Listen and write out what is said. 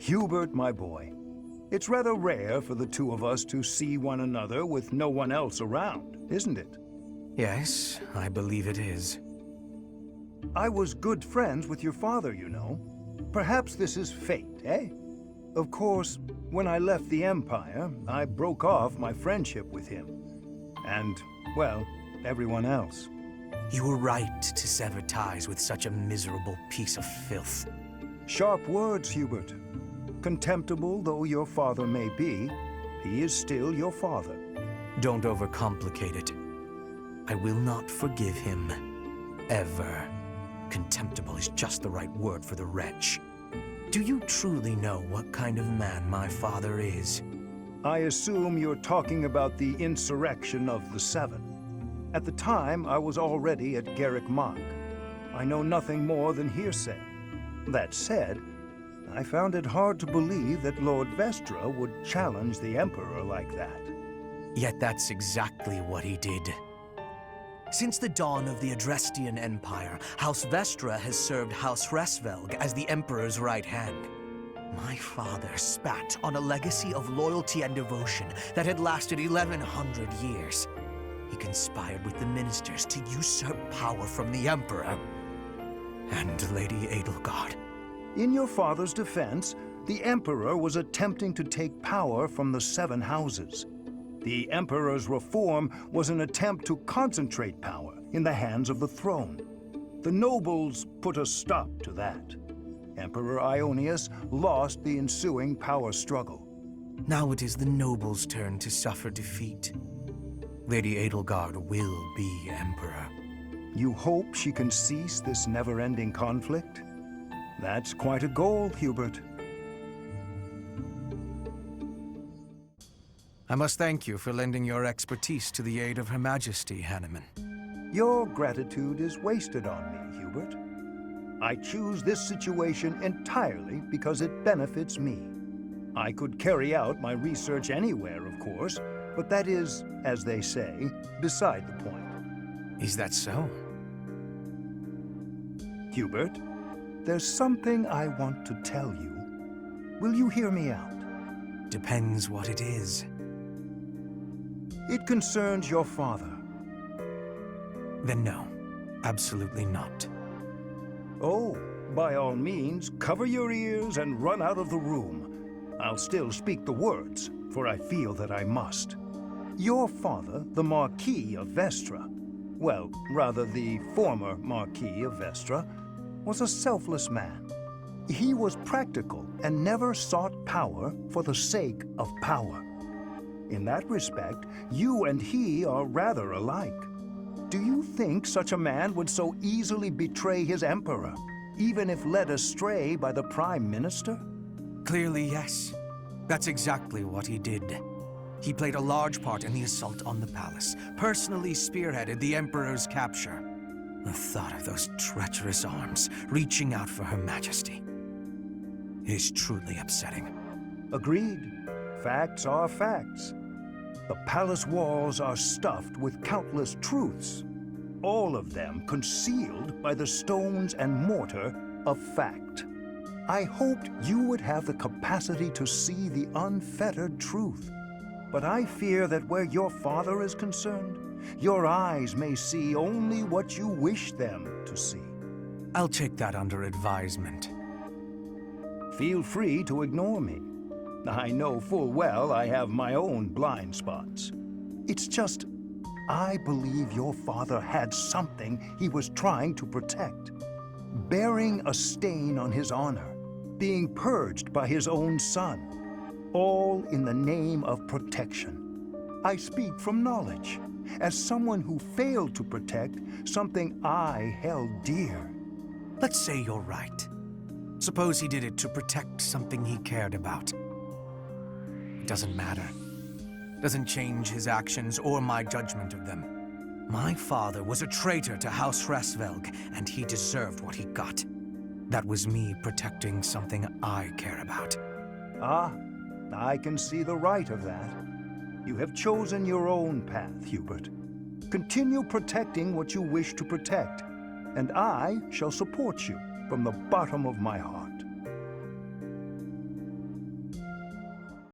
Hubert, my boy, it's rather rare for the two of us to see one another with no one else around, isn't it? Yes, I believe it is. I was good friends with your father, you know. Perhaps this is fate, eh? Of course, when I left the Empire, I broke off my friendship with him. And, well, everyone else. You were right to sever ties with such a miserable piece of filth. Sharp words, Hubert. Contemptible though your father may be, he is still your father. Don't overcomplicate it. I will not forgive him. Ever. Contemptible is just the right word for the wretch. Do you truly know what kind of man my father is? I assume you're talking about the insurrection of the Seven. At the time, I was already at Garrick Mach. I know nothing more than hearsay. That said, I found it hard to believe that Lord Vestra would challenge the Emperor like that. Yet that's exactly what he did. Since the dawn of the Adrestian Empire, House Vestra has served House Hresvelg as the Emperor's right hand. My father spat on a legacy of loyalty and devotion that had lasted 1100 years. He conspired with the ministers to usurp power from the Emperor and Lady Edelgard. In your father's defense, the Emperor was attempting to take power from the Seven Houses. The Emperor's reform was an attempt to concentrate power in the hands of the throne. The nobles put a stop to that. Emperor Ionius lost the ensuing power struggle. Now it is the nobles' turn to suffer defeat. Lady Edelgard will be Emperor. You hope she can cease this never-ending conflict? That's quite a goal, Hubert. I must thank you for lending your expertise to the aid of Her Majesty, Hanneman. Your gratitude is wasted on me, Hubert. I choose this situation entirely because it benefits me. I could carry out my research anywhere, of course, but that is, as they say, beside the point. Is that so? Hubert, there's something I want to tell you. Will you hear me out? Depends what it is. It concerns your father. Then no, absolutely not. Oh, by all means, cover your ears and run out of the room. I'll still speak the words, for I feel that I must. Your father, the Marquis of Vestra, well, rather the former Marquis of Vestra, was a selfless man. He was practical and never sought power for the sake of power. In that respect, you and he are rather alike. Do you think such a man would so easily betray his emperor, even if led astray by the Prime Minister? Clearly, yes. That's exactly what he did. He played a large part in the assault on the palace, personally spearheaded the Emperor's capture. The thought of those treacherous arms reaching out for Her Majesty is truly upsetting. Agreed. Facts are facts. The palace walls are stuffed with countless truths, all of them concealed by the stones and mortar of fact. I hoped you would have the capacity to see the unfettered truth, but I fear that where your father is concerned, your eyes may see only what you wish them to see. I'll take that under advisement. Feel free to ignore me. I know full well I have my own blind spots. It's just, I believe your father had something he was trying to protect. Bearing a stain on his honor, being purged by his own son, all in the name of protection. I speak from knowledge, as someone who failed to protect something I held dear. Let's say you're right. Suppose he did it to protect something he cared about. It doesn't matter. Doesn't change his actions or my judgment of them. My father was a traitor to House Hresvelg, and he deserved what he got. That was me protecting something I care about. Ah, I can see the right of that. You have chosen your own path, Hubert. Continue protecting what you wish to protect, and I shall support you from the bottom of my heart.